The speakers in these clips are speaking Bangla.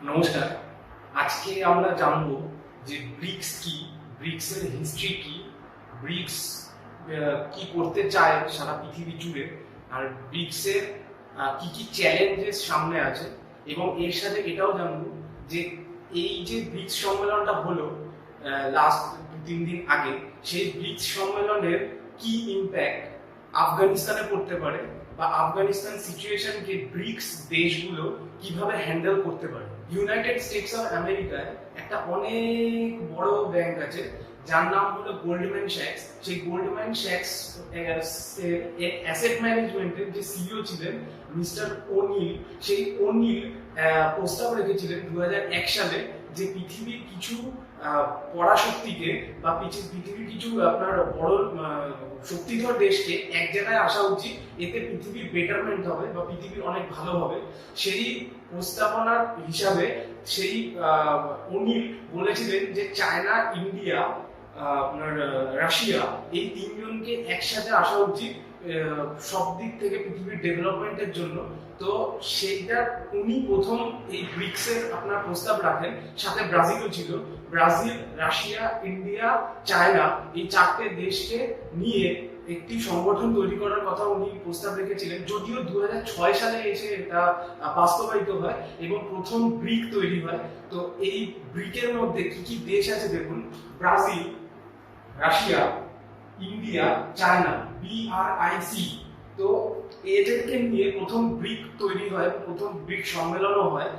নমস্কার। আজকে আমরা জানবো যে ব্রিক্স কি, ব্রিক্স এর হিস্ট্রি কি, ব্রিক্স কি করতে চায় সারা পৃথিবী জুড়ে, আর ব্রিক্স এর কি কি চ্যালেঞ্জেস সামনে আছে, এবং এর সাথে এটাও জানবো যে এই যে ব্রিক্স সম্মেলনটা হলো লাস্ট 2-3 দিন আগে, সেই ব্রিক্স সম্মেলনের কি ইম্প্যাক্ট আফগানিস্তানে পড়তে পারে, বা আফগানিস্তান সিচুয়েশনকে ব্রিক্স দেশগুলো কিভাবে হ্যান্ডেল করতে পারে। ইউনাইটেড স্টেটস অফ আমেরিকায় একটা অনেক বড় ব্যাংক আছে যার নাম হলো গোল্ডম্যান স্যাক্স। সেই গোল্ডম্যান স্যাক্স অ্যাসেট ম্যানেজমেন্টের যে সিইও ছিলেন মিস্টার ওনিল, সেই ওনিল প্রস্তাব রেখেছিলেন 2001 সালে যে পৃথিবীর কিছু পরাশক্তিকে বা পৃথিবীর কিছু আপনার বড় শক্তিধর দেশকে এক জায়গায় আসা উচিত, এতে পৃথিবীর বেটারমেন্ট হবে বা পৃথিবীর অনেক ভালো হবে। সেই প্রস্তাবনার হিসাবে সেই অনিল বলেছিলেন যে চায়না, ইন্ডিয়া, আপনার রাশিয়া, এই তিনজনকে একসাথে আসা উচিত সব দিক থেকে পৃথিবীর ডেভেলপমেন্টের জন্য। তো সেইটা উনি প্রথম এই ব্রিক্স এর আপনার প্রস্তাব রাখেন, সাথে ব্রাজিলও ছিল। ব্রাজিল, রাশিয়া, ইন্ডিয়া, চায়না, এই চারটে দেশকে নিয়ে একটি সংগঠন তৈরি করার কথা উনি প্রস্তাব রেখেছিলেন। যদিও 2006 সালে এসে এটা বাস্তবায়িত হয় এবং প্রথম ব্রিক তৈরি হয়। তো এই ব্রিকের মধ্যে কি কি দেশ আছে দেখুন: Brazil, Russia, India, China, BRIC। তো এদেরকে নিয়ে প্রথম ব্রিক তৈরি হয়, প্রথম ব্রিক সম্মেলনও হয়।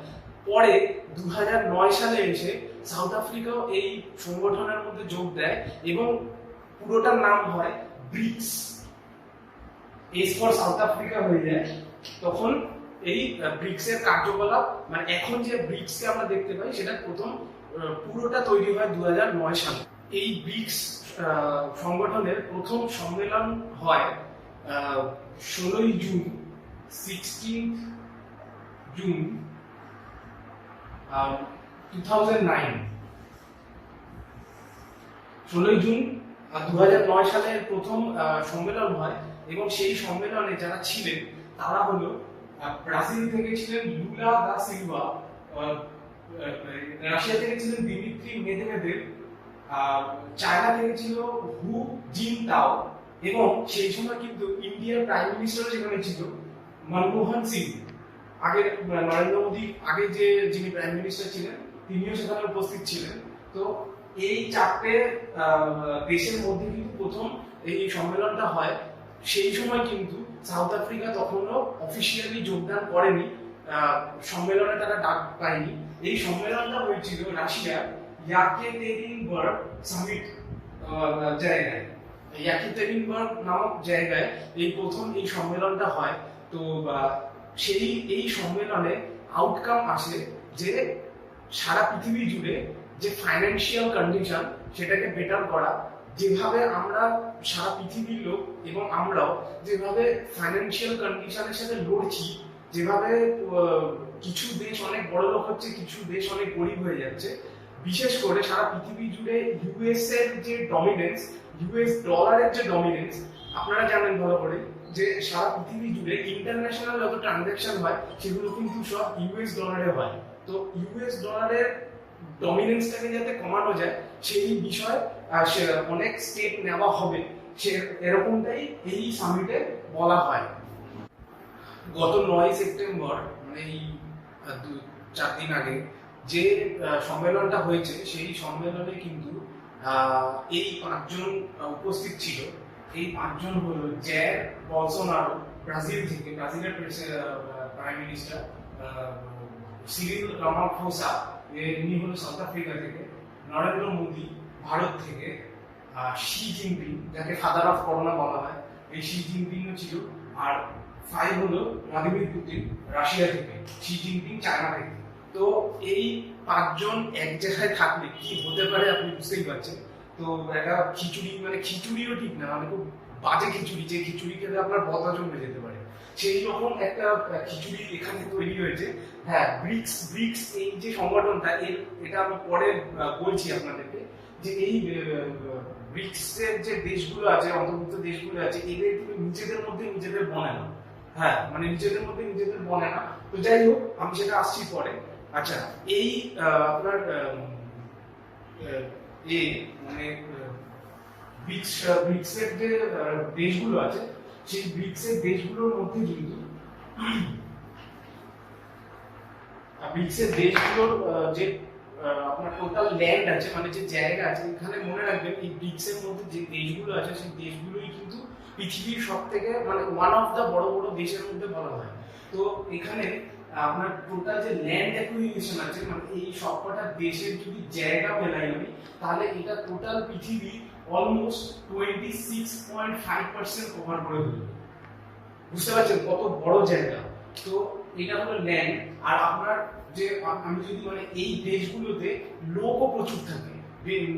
পরে 2009 সালে এসে সাউথ আফ্রিকাও এই সংগঠনের মধ্যে যোগ দেয় এবং পুরোটার নাম হয় BRICS. S for South Africa হয়ে যায়। তখন এই ব্রিক্স এর কার্যকলাপ, মানে এখন যে ব্রিক্স কে আমরা দেখতে পাই, সেটা প্রথম পুরোটা তৈরি হয় 2009 সালে। এই ব্রিক্স সংগঠনের প্রথম সম্মেলন হয় 16 জুন 2009। 16 জুন 2009 সালের প্রথম সম্মেলন হয় এবং সেই সম্মেলনে যারা ছিলেন তারা হলো ব্রাজিল থেকে ছিলেন লুলা দা সিলভা, রাশিয়া থেকে ছিলেন দিমিত্রি মেদভেদেভ, চায়না থেকে ছিল হু জিনতাও, এবং সেই সময় কিন্তু ইন্ডিয়ার প্রাইম মিনিস্টার যেখানে ছিল মনমোহন সিং। আগে নরেন্দ্র মোদী আগে যিনি প্রাইম মিনিস্টার ছিলেন তিনিও সেখানে উপস্থিত ছিলেন। তো এই চারটে দেশের মধ্যে কিন্তু প্রথম এই সম্মেলনটা হয়। সেই সময় কিন্তু সাউথ আফ্রিকা তখনও অফিসিয়ালি যোগদান করেনি, সম্মেলনে তারা ডাক পায়নি। এই সম্মেলনটা হয়েছিল রাশিয়ার ইয়াকেতেরিনবার্গ সামিট জায়গায়, ইয়াকেতেরিনবার্গ নামক জায়গায় এই প্রথম এই সম্মেলনটা হয়। তো এই সম্মেলনে আউটকাম আসে যে সারা পৃথিবী জুড়ে যে ফাইন্যান্সিয়াল কন্ডিশন, সেটাকে বেটার করা। যেভাবে আমরা সারা পৃথিবীর লোক এবং আমরাও যেভাবে ফাইন্যান্সিয়াল কন্ডিশনের সাথে লড়ছি, যেভাবে কিছু দেশ অনেক বড় লোক হচ্ছে, কিছু দেশ অনেক গরিব হয়ে যাচ্ছে, বিশেষ করে সারা পৃথিবী জুড়ে ইউএস এর যে ডমিনেন্স, ইউএস ডলারের যে ডমিনেন্স, আপনারা জানেন ভালো করে যে সারা পৃথিবী জুড়ে ইন্টারন্যাশনাল যত ট্রানজাকশন হয় সেগুলো কিন্তু সব ইউএস ডলারে হয়। তো ইউএস ডলারের ডমিনেন্সটাকে যাতে কমানো যায় সেই বিষয়ে অনেক স্টেপ নেওয়া হবে, এরকমটাই এই সামিটে বলা হয়। গত 9 সেপ্টেম্বর, মানে এই 4 দিন আগে যে সম্মেলনটা হয়েছে, সেই সম্মেলনে কিন্তু এই 5 জন উপস্থিত ছিল। এই 5 জন হলো জ্যার বলসোনারো ব্রাজিল থেকে, ব্রাজিলের প্রাইম মিনিস্টার, সিরিল রামাফোসা ইনি হলো সাউথ আফ্রিকা থেকে, নরেন্দ্র মোদী ভারত থেকে, শি জিনপিং যাকে ফাদার অফ করোনা বলা হয়, এই শি জিনপিংও ছিল, আর 5 হলো ভ্লাদিমির পুতিন রাশিয়া থেকে, শি জিনপিং চায়না থেকে। তো এই 5 জন এক জায়গায় থাকলে কি হতে পারে আপনি বুঝতেই পারছেন। তো একটা খিচুড়ি, মানে খিচুড়িও ঠিক না, মানে খুব বাজে খিচুড়ি, যে খিচুড়ি খেলে আপনার বদা জমে যেতে পারে, সেই রকম একটা খিচুড়ি এখানে তৈরি হয়েছে। হ্যাঁ, ব্রিক্স এই যে সংগঠনটা, এটা আমি পরে বলছি আপনাদেরকে, যে এই ব্রিক্স এর যে দেশগুলো আছে, অন্তর্ভুক্ত দেশগুলো আছে, এদের কিন্তু নিজেদের মধ্যে নিজেদের বনে না। হ্যাঁ, মানে নিজেদের মধ্যে নিজেদের বনে না। তো যাই হোক, আমি সেটা আসছি পরে। আচ্ছা, এই আপনার এ মানে ব্রিক্সের যে দেশগুলো আছে, সেই ব্রিক্সের দেশগুলোর মধ্যে কিন্তু ব্রিক্সের দেশগুলোর যে আপনার টোটাল ল্যান্ড আছে, মানে যে জায়গা আছে, এখানে মনে রাখবেন এই ব্রিক্সের মধ্যে যে দেশগুলো আছে সেই দেশগুলোই কিন্তু পৃথিবীর সব থেকে মানে ওয়ান অফ দা বড় বড় দেশের মধ্যে বলা হয়। তো এখানে আপনার টোটাল যে ল্যান্ড অ্যাকুইজিশন আছে, মানে এই সবকটা দেশের যদি জায়গা মেলাই আমি, তাহলে এটা টোটাল পৃথিবী অলমোস্ট 26.5% কভার করে ফেলবে। বুঝতে পারছেন কত বড় জায়গা? তো এটা হলো ল্যান্ড। আর আপনার যে আমি যদি মানে এই দেশগুলোতে লোকও প্রচুর থাকে,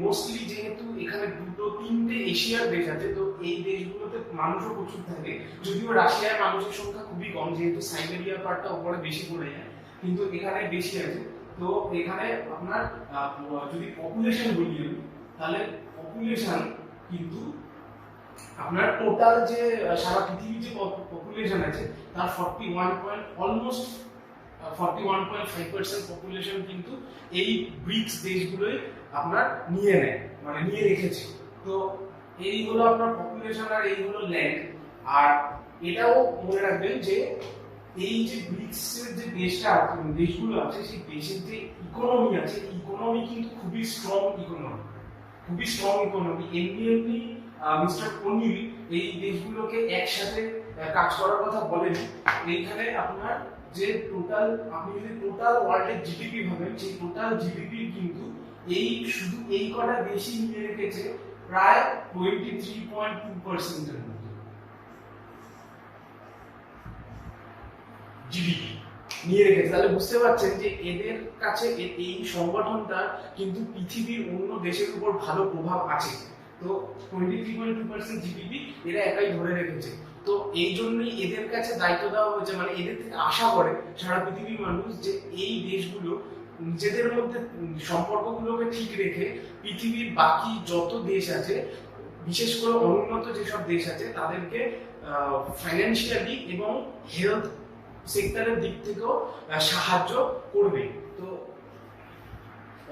মোস্টলি যেহেতু এখানে দুটো তিনটে এশিয়ার দেশ আছে, তো এই দেশগুলোতে মানুষও প্রচুর থাকে। যদিও রাশিয়ায় মানুষের সংখ্যা খুবই কম, যেহেতু সাইবেরিয়া পার্টটা উপরে বেশি পড়ে যায়, কিন্তু এখানে বেশি আছে। তো এখানে আপনার যদি পপুলেশন বলি তাহলে পপুলেশন কিন্তু আপনার টোটাল যে সারা পৃথিবীর যে পপুলেশন আছে তার 41.5% পপুলেশন কিন্তু এই ব্রিক্স দেশগুলোই আপনার নিয়ে নেয়, মানে নিয়ে রেখেছে। তো এই হলো আপনার পপুলেশন আর এই হলো ল্যান্ড। আর এটাও মনে রাখবেন যে এই যে ব্রিক্সের যে দেশগুলো আছে, সেই দেশের যে ইকোনমি আছে, ইকোনমি কিন্তু খুবই স্ট্রং ইকোনমি। এমনি মিস্টার অনিল এই দেশগুলোকে একসাথে কাজ করার কথা বলেন। এইখানে আপনার যে টোটাল, আপনি যদি টোটাল ওয়ার্ল্ডের জিডিপি ভাবেন, সেই টোটাল জিডিপি কিন্তু এই শুধু এই কটা দেশই নিয়ে রেখেছে প্রায় 23.2% এর মতো জিডিপি নিয়ে রেখেছে। তাহলে বুঝতে পারছেন যে এদের কাছে এই সংগঠনটা কিন্তু পৃথিবীর অন্য দেশের উপর ভালো প্রভাব আছে। তো 23.2% জিডিপি এরা একাই ধরে রেখেছে। তো এই জন্যই এদের কাছে দায়িত্ব দেওয়া হয়েছে, মানে এদের থেকে আশা করে সারা পৃথিবীর মানুষ যে এই দেশগুলো নিজেদের মধ্যে সম্পর্কগুলোকে ঠিক রেখে পৃথিবীর বাকি যত দেশ আছে, বিশেষ করে অনুন্নত যেসব দেশ আছে, তাদেরকে ফাইন্যান্সিয়ালি এবং হেলথ সেক্টরের দিক থেকেও সাহায্য করবে। তো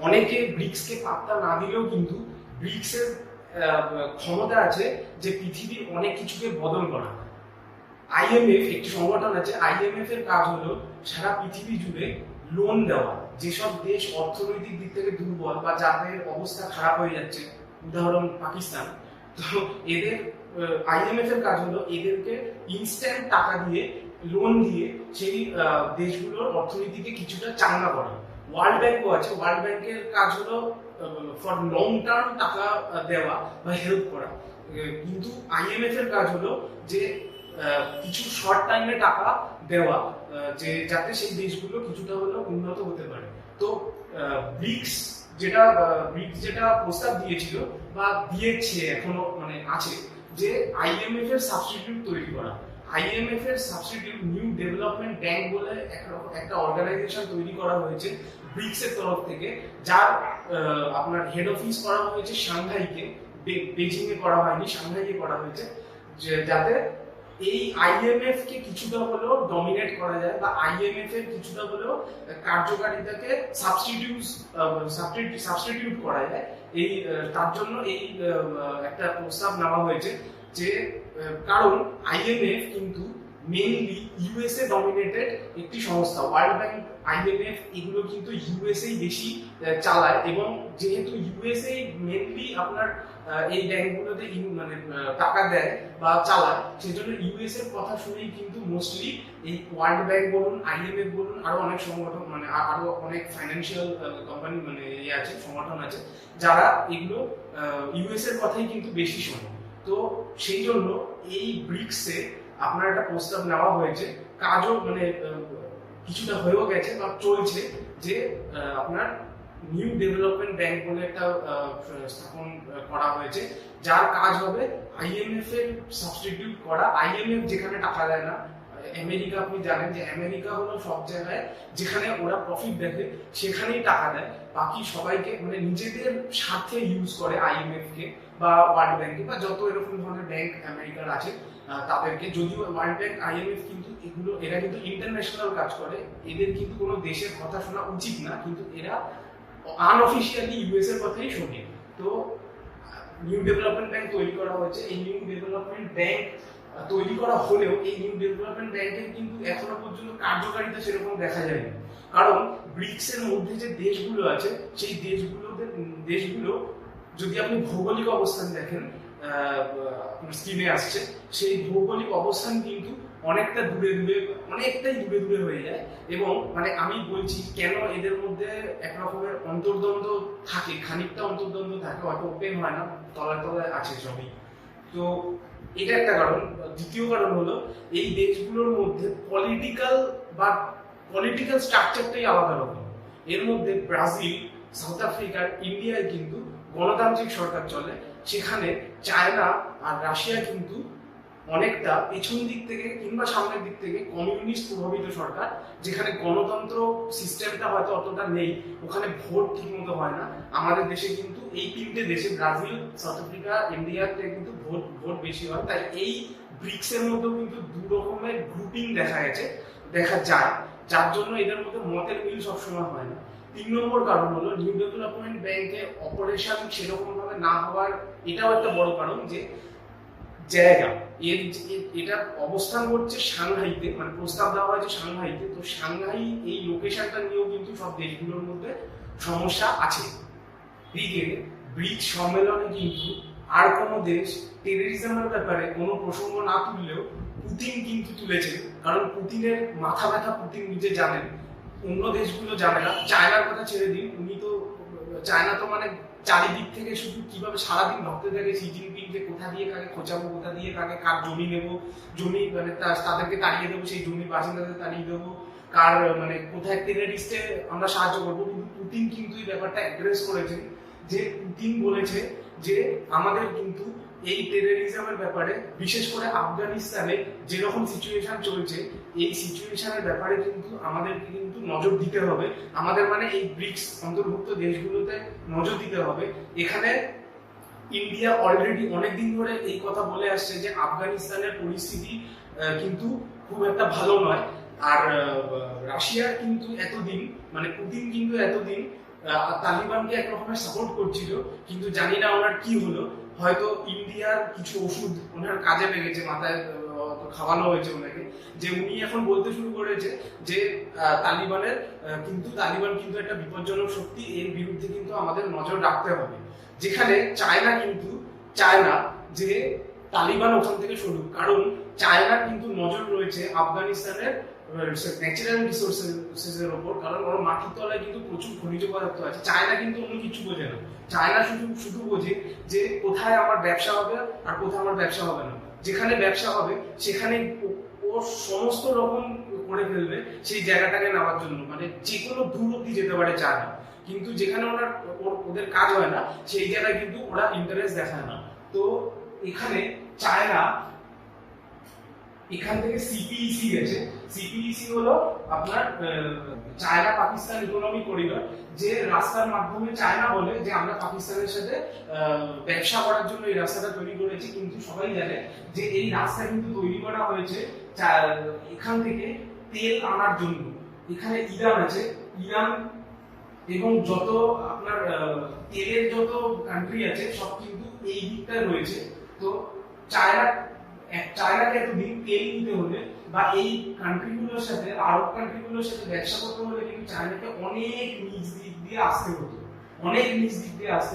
অনেকে ব্রিক্সকে পাত্তা না দিলেও কিন্তু ব্রিক্সের ক্ষমতা আছে যে পৃথিবীর অনেক কিছুকে বদল করা। আইএমএফ একটি সংগঠন আছে, আইএমএফ এর কাজ হলো সারা পৃথিবী জুড়ে লোন দেওয়া। যেসব দেশ অর্থনৈতিক দিক থেকে দুর্বল বা যাদের অবস্থা খারাপ হয়ে যাচ্ছে, উদাহরণ পাকিস্তান, তো এদের আইএমএফ এর কাজ হলো এদেরকে ইনস্ট্যান্ট টাকা দিয়ে, লোন দিয়ে সেই দেশগুলোর অর্থনীতিকে কিছুটা চাঙ্গা করা। ওয়ার্ল্ড ব্যাংকও আছে, ওয়ার্ল্ড ব্যাংকের কাজ হলো ফর লং টার্ম টাকা দেওয়া বা হেল্প করা। কিন্তু আইএমএফ এর কাজ হলো যে কিছু শর্ট টাইমে টাকা দেওয়া, যে যাতে সেই দেশগুলো কিছুটা হলেও উন্নত হতে পারে। তো ব্রিক্স যেটা প্রস্তাব দিয়েছিল বা দিয়েছে এখনো মানে আছে, যে আইএমএফ এর সাবস্টিটিউট তৈরি করা। আইএমএফ এর সাবস্টিটিউট নিউ ডেভেলপমেন্ট ব্যাংক বলে একটা অর্গানাইজেশন তৈরি করা হয়েছে ব্রিক্স এর তরফ থেকে, যার আপনার হেড অফিস করা হয়েছে সাংহাইকে, বেজিং এ করা হয়নি, সাংহাইয়ে করা হয়েছে, যাতে এই আইএমএফ কে কিছুটা হলেও ডমিনেট করা যায় বা আইএমএফ এর কিছুটা হলেও কার্যকারিতাকে সাবস্টিটিউট করা যায়। এই তার জন্য এই একটা প্রস্তাব নেওয়া হয়েছে, যে কারণ আইএমএফ কিন্তু মেইনলি ইউএসএ ডমিনেটেড একটি সংস্থা। ওয়ার্ল্ড ব্যাংক, আইএমএফ এগুলো কিন্তু ইউএসএ বেশি চালায়, এবং যেহেতু ইউএসএ মেইনলি আপনার এই ব্যাংকগুলোতে মানে টাকা দেয় বা চালায়, সেজন্য ইউএস এর কথা শুনেই কিন্তু মোস্টলি এই ওয়ার্ল্ড ব্যাংক বলুন, আইএমএফ বলুন, আরো অনেক সংগঠন মানে আরো অনেক ফাইন্যান্সিয়াল কোম্পানি মানে আছে, সংগঠন আছে, যারা এগুলো ইউএস এর কথাই কিন্তু বেশি শোনে। তো সেই জন্য এই ব্রিক্সে আপনার একটা প্রস্তাব নেওয়া হয়েছে, কাজও মানে কিছুটা হয়েও গেছে বা চলছে, যে আপনার নিউ ডেভেলপমেন্ট ব্যাংক বলে একটা স্থাপন করা হয়েছে, যার কাজ হবে আইএমএফ এর সাবস্টিটিউট করা। আইএমএফ যেখানে টাকা দেয় না, আমেরিকা, আপনি জানেন যে আমেরিকা হলো সব জায়গায় যেখানে ওরা প্রফিট দেখে সেখানেই টাকা দেয়, বাকি সবাইকে মানে নিজেদের স্বার্থে ইউজ করে আইএমএফ কে। বা ওয়ার্ল্ড ব্যাংকে বা যত এরকম ধরনের ব্যাংক আমেরিকার আছে তাদেরকে, যদিও ওয়ার্ল্ড ব্যাংক আইএমএফ কিন্তু এরা কিন্তু ইন্টারন্যাশনাল কাজ করে, এদের কিন্তু কোনো দেশের কথা শোনা উচিত না, কিন্তু এরা আনঅফিসিয়ালি ইউএস এর কথাই শোনে। তো নিউ ডেভেলপমেন্ট ব্যাংক তৈরি করা হয়েছে। এই নিউ ডেভেলপমেন্ট ব্যাংক তৈরি করা হলেও এই নিউ ডেভেলপমেন্ট ব্যাংকের কিন্তু এখনো পর্যন্ত কার্যকারিতা সেরকম দেখা যায়নি, কারণ ব্রিক্স এর মধ্যে যে দেশগুলো আছে সেই দেশগুলো যদি আপনি ভৌগোলিক অবস্থান দেখেন, স্ক্রিনে আসছে, সেই ভৌগোলিক অবস্থান কিন্তু অনেকটাই দূরে দূরে হয়ে যায়। এবং মানে আমি বলছি কেন এদের মধ্যে এক রকমের অন্তর্দ্বন্দ্ব থাকে, খানিকটা অন্তর্দ্বন্দ্ব থাকে, হয়তো ওপেন হয় না, তলায় তলায় আছে সবই। তো এটা একটা কারণ। দ্বিতীয় কারণ হলো এই দেশগুলোর মধ্যে পলিটিক্যাল স্ট্রাকচারটাই আলাদা রকম। এর মধ্যে ব্রাজিল, সাউথ আফ্রিকার, ইন্ডিয়ায় কিন্তু গণতান্ত্রিক সরকার চলে, সেখানে চায়না আর রাশিয়া কিন্তু অনেকটা পেছন দিক থেকে কিংবা সামনের দিক থেকে কমিউনিস্ট প্রভাবিত সরকার, যেখানে গণতন্ত্র সিস্টেমটা হয়তো অতটা নেই, ওখানে ভোট ঠিক মতো হয় না। আমাদের দেশে কিন্তু এই তিনটে দেশে ব্রাজিল, সাউথ আফ্রিকা, ইন্ডিয়াতে কিন্তু ভোট বেশি হয়। তাই এই ব্রিক্স এর মধ্যেও কিন্তু দু রকমের গ্রুপিং দেখা যায়, যার জন্য এদের মধ্যে মতের মিল সবসময় হয় না। 3 নম্বর কারণ হলো নিউ ডেভেলপমেন্ট ব্যাংকে অপারেশন সেরকম ভাবে না হওয়ার, এটাও একটা বড় কারণ যে জায়গা। এটা অবস্থান করছে সাংহাইতে, মানে প্রস্তাব দেওয়া হয়েছে সাংহাইতে। তো সাংহাই এই লোকেশনটা নিয়েও কিন্তু সব দেশগুলোর মধ্যে সমস্যা আছে। দিকে ব্রিক্স সম্মেলনে কিন্তু আর কোনো দেশ টেররিজমের ব্যাপারে কোনো প্রসঙ্গ না তুললেও পুতিন কিন্তু তুলেছে, কারণ পুতিনের মাথা ব্যথা পুতিন নিজে জানেন, অন্য দেশগুলো জানে না। চায়নার কথা ছেড়ে দিন, চায়না তো মানে চারিদিক থেকে শুধু কিভাবে সারাদিন ভাবতে থাকে শি জিনপিং যে কোথা দিয়ে কাকে খোঁচাবো, কোথা দিয়ে কাকে কার জমি নেবো, জমি মানে তাদেরকে তাড়িয়ে দেবো, সেই জমি বাসিন্দাদের তাড়িয়ে দেবো, কার মানে কোথায় টেররিস্টে আমরা সাহায্য করবো। কিন্তু পুতিন কিন্তু এই ব্যাপারটা অ্যাড্রেস করেছেন, যে পুতিন বলেছে যে আমাদের কিন্তু এই টেররিজমের ব্যাপারে, বিশেষ করে আফগানিস্তানে যেরকম সিচুয়েশন চলছে, এই সিচুয়েশনের ব্যাপারে কিন্তু আমাদেরকে কিন্তু নজর দিতে হবে। আমাদের মানে এই ব্রিক্স অন্তর্ভুক্ত দেশগুলোতে নজর দিতে হবে। এখানে ইন্ডিয়া অলরেডি অনেকদিন ধরে এই কথা বলে আসছে যে আফগানিস্তানের পরিস্থিতি কিন্তু খুব একটা ভালো নয়। আর রাশিয়ার কিন্তু এতদিন, মানে পুতিন কিন্তু এতদিন তালিবানকে এক রকমের সাপোর্ট করছিল, কিন্তু জানি না ওনার কি হলো। হয়তো ইন্ডিয়ার কিছু ওষুধ ওনার কাজে লেগেছে, মাথায় খাওয়ানো হয়েছে ওনাকে, যে উনি এখন বলতে শুরু করেছে যে তালিবান কিন্তু একটা বিপজ্জনক শক্তি, এর বিরুদ্ধে কিন্তু আমাদের নজর রাখতে হবে। যেখানে চায়না কিন্তু চায় না যে তালিবান ওখান থেকে সরুক, কারণ চায়নার কিন্তু নজর রয়েছে আফগানিস্তানের ন্যাচারাল রিসোর্সেসের উপর, কারণ ওর মাটির তলায় কিন্তু প্রচুর খনিজ পদার্থ আছে। চায়না কিন্তু অন্য কিছু বোঝে না, চায়না শুধু বোঝে যে কোথায় আমার ব্যবসা হবে আর কোথায় আমার ব্যবসা হবে না। যেখানে ব্যবসা হবে সেখানে ও সমস্ত রকম করে ফেলবে সেই জায়গাটাকে নেওয়ার জন্য, মানে যে কোনো দূর অব্দি যেতে পারে চায়না। কিন্তু যেখানে ওদের কাজ হয় না সেই জায়গায় কিন্তু ওরা ইন্টারেস্ট দেখায় না। তো এখানে চায়না এখান থেকে সিপিইসি গেছে। সিপিইসি হলো আপনার চায়না পাকিস্তান ইকোনমিক করিডর, যে রাস্তার মাধ্যমে চায়না বলে যে আমরা পাকিস্তানের সাথে ব্যবসা করার জন্য এই রাস্তাটা তৈরি করেছি। কিন্তু সবাই জানে যে এই রাস্তা কিন্তু তৈরি করা হয়েছে এখান থেকে তেল আনার জন্য। এখানে ইরান আছে, ইরান এবং যত আপনার তেলের যত কান্ট্রি আছে সব কিন্তু এই দিকটা রয়েছে। তো চায়নাকে এতদিন তেল নিতে হলে বা এই কান্ট্রিগুলোর সাথে, আরব কান্ট্রিগুলোর সাথে ব্যবসা করতে হলে কিন্তু চায়নাকে অনেক নিচ দিক দিয়ে আসতে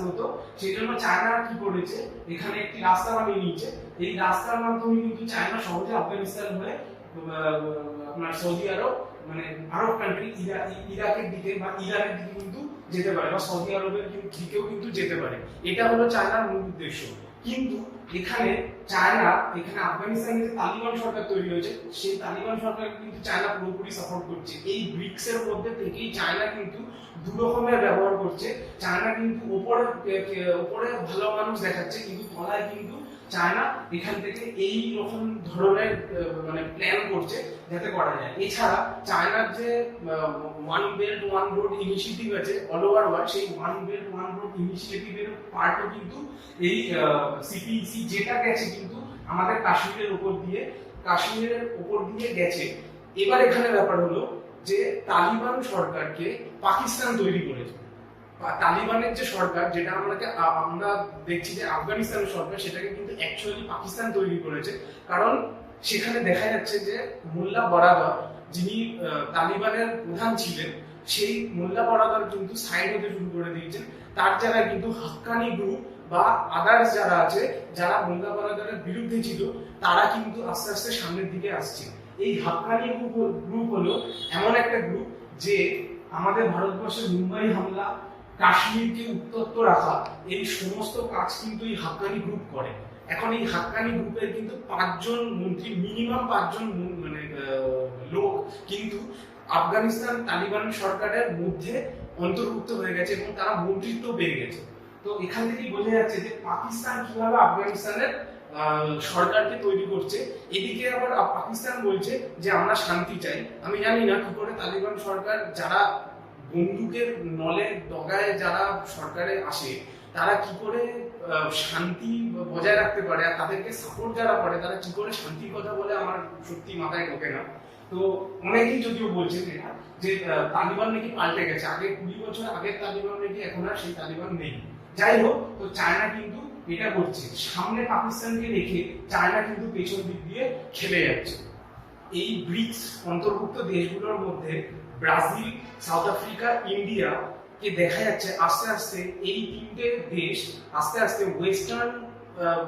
হতো। সেই জন্য চায়না কি করেছে, এখানে একটি রাস্তা বানিয়ে নিয়েছে। এই রাস্তার মাধ্যমে কিন্তু চায়না সহজে আফগানিস্তান হয়ে আপনার সৌদি আরব, মানে আরব কান্ট্রি, ইরাকের দিকে বা ইরানের দিকে কিন্তু যেতে পারে, বা সৌদি আরবের দিকেও কিন্তু যেতে পারে। এটা হলো চায়নার মূল উদ্দেশ্য। কিন্তু এখানে আফগানিস্তানে যে তালিবান সরকার তৈরি হয়েছে, সেই তালিবান সরকার কিন্তু চায়না পুরোপুরি সাপোর্ট করছে। এই ব্রিক্স এর মধ্যে থেকেই চায়না কিন্তু দু রকমের ব্যবহার করছে। চায়না কিন্তু উপরে ভালো মানুষ দেখাচ্ছে, কিন্তু তলায় কিন্তু চায়না এখান থেকে এই রকম ধরনের মানে প্ল্যান করছে যাতে করা যায়। এছাড়া চায়নার যে one belt one road initiative আছে অল ওভার ওয়ার্ল্ড, সেই ওয়ান বেল্ট ওয়ান রোড ইনিশিয়েটিভের পার্টও কিন্তু এই সিপিইসি, যেটা গেছে কিন্তু আমাদের কাশ্মীরের উপর দিয়ে গেছে। এবার এখানে ব্যাপার হলো যে তালিবান সরকারকে পাকিস্তান তৈরি করেছে। তালিবানের যে সরকার, যেটা আমরা দেখছি যে আফগানিস্তানের সরকার, সেটাকে কিন্তু অ্যাকচুয়ালি পাকিস্তান তৈরি করেছে। কারণ সেখানে দেখা যাচ্ছে যে মোল্লা বরাদর, যিনি তালিবানের প্রধান ছিলেন, সেই মোল্লা বরাদর কিন্তু সাইড হতে শুরু করে দিয়েছেন। তার জায়গায় কিন্তু হাক্কানি গ্রুপ বা আদার্স যারা আছে, যারা মোল্লা বরাদরের বিরুদ্ধে ছিল, তারা কিন্তু আস্তে আস্তে সামনের দিকে আসছে। এই হাক্কানি গ্রুপ হলো এমন একটা গ্রুপ যে আমাদের ভারতবর্ষের মুম্বাই হামলা, কাশ্মীরকে উত্তপ্ত রাখা, এই সমস্ত কাজ কিন্তু এই হাক্কানি গ্রুপ করে। এখন এই হাক্কানি গ্রুপের কিন্তু 5 জন মন্ত্রী, মিনিমাম 5 জন মানে লোক কিন্তু আফগানিস্তান তালিবান সরকারের মধ্যে অন্তর্ভুক্ত হয়ে গেছে এবং তারা মন্ত্রিত্ব পেয়ে গেছে। তো এখান থেকেই বোঝা যাচ্ছে যে পাকিস্তান কিভাবে আফগানিস্তানের সরকারকে তৈরি করছে। এদিকে আবার পাকিস্তান বলছে যে আমরা শান্তি চাই। আমি জানি না কি করে তালিবান সরকার, যারা বন্দুকের নলের ডগায় যারা সরকারে আসে, তারা কি করে শান্তি বজায় রাখতে পারে, আর তাদেরকে সাপোর্ট যারা করে তারা কি করে শান্তির কথা বলে, আমার সত্যি মাথায় ঢোকে না। তো অনেকেই যদিও বলছেন এটা যে তালিবান নাকি পাল্টে গেছে, আগে 20 বছর আগের তালিবান নাকি এখন আর সেই তালিবান নেই। যাই হোক, তো চায়না কিন্তু এটা করছে, সামনে পাকিস্তানকে রেখে চায়না কিন্তু পেছন দিক দিয়ে খেলে যাচ্ছে। এই ব্রিক্স অন্তর্ভুক্ত দেশগুলোর মধ্যে ব্রাজিল, সাউথ আফ্রিকা, ইন্ডিয়া কে দেখা যাচ্ছে আস্তে আস্তে এই 3টে দেশ আস্তে আস্তে ওয়েস্টার্ন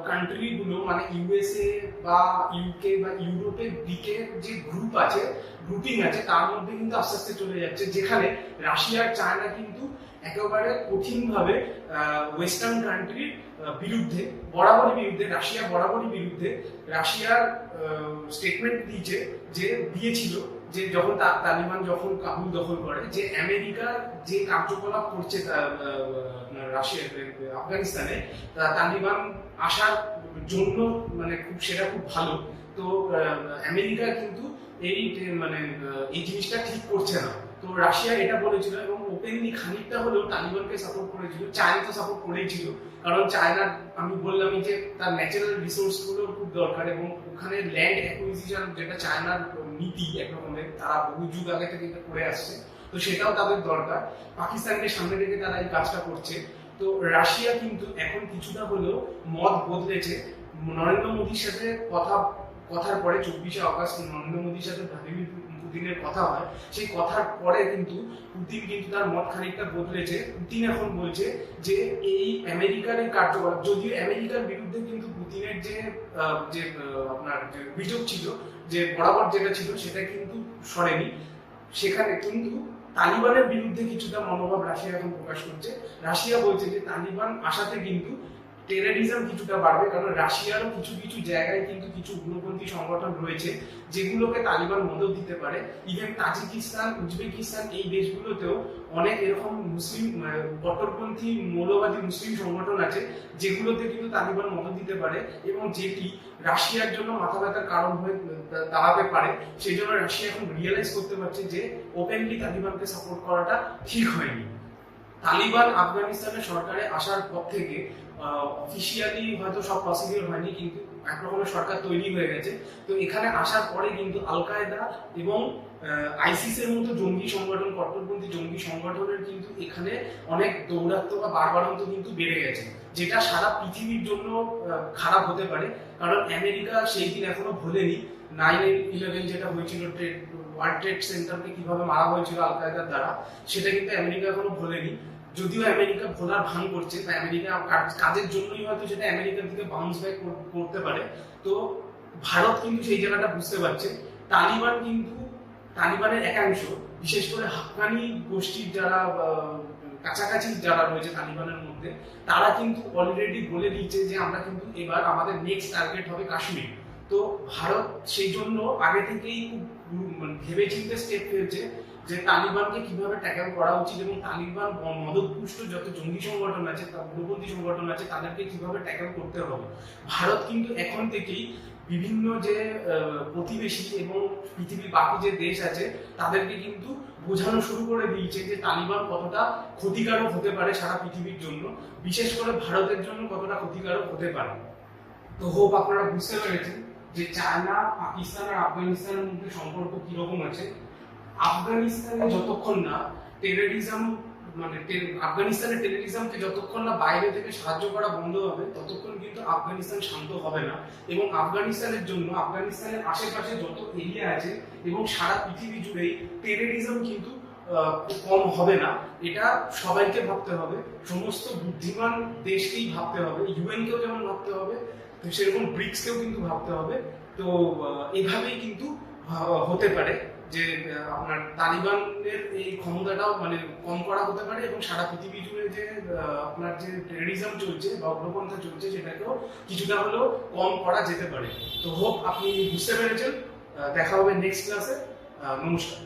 কান্ট্রি গুলো, মানে ইউএসএ বা ইউকে বা ইউরোপের দিকে যে গ্রুপিং আছে, তার মধ্যে কিন্তু আস্তে আস্তে চলে যাচ্ছে। যেখানে রাশিয়া আর চায়না কিন্তু একেবারে কঠিনভাবে ওয়েস্টার্ন কান্ট্রির বিরুদ্ধে, রাশিয়া বরাবরই বিরুদ্ধে। রাশিয়ার স্টেটমেন্ট দিয়েছিল যে যখন তালিবান যখন কাবুল দখল করে, যে আমেরিকার যে কার্যকলাপ করছে রাশিয়া আফগানিস্তানে, তালিবান আসার জন্য মানে সেটা খুব ভালো। তো আমেরিকা কিন্তু এই জিনিসটা ঠিক করছে না। তো রাশিয়া এটা বলেছিল এবং ওপেনলি খানিকটা হলেও তালিবানকে সাপোর্ট করেছিল। চায়না তো সাপোর্ট করেছিল, কারণ চায়নার, আমি বললামই যে তার ন্যাচারাল রিসোর্স গুলো খুব দরকার এবং ওখানে ল্যান্ড অ্যাকুইজিশন, যেটা চায়নার নীতি একরকমের, তারা বহু যুগ আগে থেকে করে আসছে, তো সেটাও তাদের দরকার। পাকিস্তানকে সামনে রেখে তারা এই কাজটা করছে। তো রাশিয়া কিন্তু এখন কিছুটা হলেও মত বদলেছে। নরেন্দ্র মোদীর সাথে কথার পরে 24শে আগস্ট নরেন্দ্র মোদীর সাথে ভ্লাদিমির পুতিনের কথা হয়, সেই কথার পরে কিন্তু পুতিন কিন্তু তার মত খানিকটা বদলেছে। পুতিন এখন বলছে যে এই আমেরিকার এই কার্যকলাপ, যদিও আমেরিকার বিরুদ্ধে কিন্তু পুতিনের যে আপনার অভিযোগ ছিল, যে বরাবর যেটা ছিল সেটা কিন্তু সরেনি, সেখানে কিন্তু তালিবানের বিরুদ্ধে কিছুটা মনোভাব রাশিয়া এখন প্রকাশ করছে। রাশিয়া বলছে যে তালিবান আসাতে কিন্তু টেররিজম কিছুটা বাড়বে, কারণ রাশিয়ারও কিছু কিছু জায়গায় কিন্তু কিছু উগ্রপন্থী সংগঠন রয়েছে যেগুলোকে তালিবান মদত দিতে পারে। ইভেন তাজিকিস্তান, উজবেকিস্তান, এই দেশগুলোতেও অনেক এরকম মুসলিম কট্টরপন্থী মৌলবাদী মুসলিম সংগঠন আছে যেগুলোতে কিন্তু তালিবান মদত দিতে পারে এবং যেটি রাশিয়ার জন্য মাথা ব্যথার কারণ হয়ে দাঁড়াতে পারে। সেই জন্য রাশিয়া এখন রিয়েলাইজ করতে পারছে যে ওপেনলি তালিবানকে সাপোর্ট করাটা ঠিক হয়নি। তালিবান আফগানিস্তানের সরকারে আসার পর থেকে অফিসিয়ালি হয়তো সব পসিবল হয়নি, কিন্তু একরকমের সরকার তৈরি হয়ে গেছে। তো এখানে আসার পরে কিন্তু আল কায়দা এবং আইসিসের মতো জঙ্গি সংগঠন, কট্টরপন্থী জঙ্গি সংগঠনের কিন্তু এখানে অনেক দৌরাত্ম্য বা বাড়বাড়ন্ত কিন্তু বেড়ে গেছে, যেটা সারা পৃথিবীর জন্য খারাপ হতে পারে। কারণ আমেরিকা সেই দিন এখনো ভোলেনি 9/11 যেটা হয়েছিল, ওয়ার্ল্ড ট্রেড সেন্টারকে কিভাবে মারা হয়েছিল আল কায়দার দ্বারা, সেটা কিন্তু আমেরিকা এখনো ভোলেনি। যদিও আমেরিকা ভোলার ভান করছে, তাই আমেরিকা কাজের জন্যই হয়তো সেটা আমেরিকার দিকে বাউন্স ব্যাক করতে পারে। তো ভারত কিন্তু সেই জায়গাটা বুঝতে পারছে। তালিবানের একাংশ, বিশেষ করে হাক্কানি গোষ্ঠীর যারা কাছাকাছি যারা রয়েছে তালিবানের মধ্যে, তারা কিন্তু অলরেডি বলে দিয়েছে যে আমরা কিন্তু এবার আমাদের নেক্সট টার্গেট হবে কাশ্মীর। তো ভারত সেই জন্য আগে থেকেই খুব ভেবে চিন্তে স্টেপ ফেলছে যে তালিবানকে কিভাবে ট্যাকেল করা উচিত এবং তালিবান মদতপুষ্ট যত জঙ্গি সংগঠন আছে, উগ্রপন্থী সংগঠন আছে, তাদেরকে কিভাবে ট্যাকেল করতে হবে। ভারত কিন্তু এখন থেকেই বিভিন্ন যে প্রতিবেশী এবং পৃথিবীর বাকি যে দেশ আছে তাদেরকে কিন্তু বোঝানো শুরু করে দিয়েছে যে তালিবান কতটা ক্ষতিকারক হতে পারে সারা পৃথিবীর জন্য, বিশেষ করে ভারতের জন্য কতটা ক্ষতিকারক হতে পারে। তো হোপ আপনারা বুঝতে পেরেছেন যে চায়না, পাকিস্তান আর আফগানিস্তানের মধ্যে সম্পর্ক কিরকম আছে। আফগানিস্তানে যতক্ষণ না টেররিজম আফগানিস্তানের টেররিজমকে যতক্ষণ না বাইরে থেকে সাহায্য করা বন্ধ হবে ততক্ষণ কিন্তু আফগানিস্তান শান্ত হবে না। এবং আফগানিস্তানের জন্য আফগানিস্তানের আশেপাশে যত এরিয়া আছে এবং সারা পৃথিবী জুড়েই টেররিজম কিন্তু কম হবে না, এটা সবাইকে ভাবতে হবে, সমস্ত বুদ্ধিমান দেশকেই ভাবতে হবে, ইউএনকেও যেমন ভাবতে হবে তো সেরকম ব্রিক্সকেও কিন্তু ভাবতে হবে। তো এভাবেই কিন্তু হতে পারে যে আপনার তালিবানের এই ক্ষমতাটাও কম করা হতে পারে এবং সারা পৃথিবী জুড়ে যে আপনার যে টেররিজম চলছে বা উগ্রপন্থা চলছে সেটাকেও কিছুটা হলেও কম করা যেতে পারে। তো হোপ আপনি বুঝতে পেরেছেন। দেখা হবে নেক্সট ক্লাসে। নমস্কার।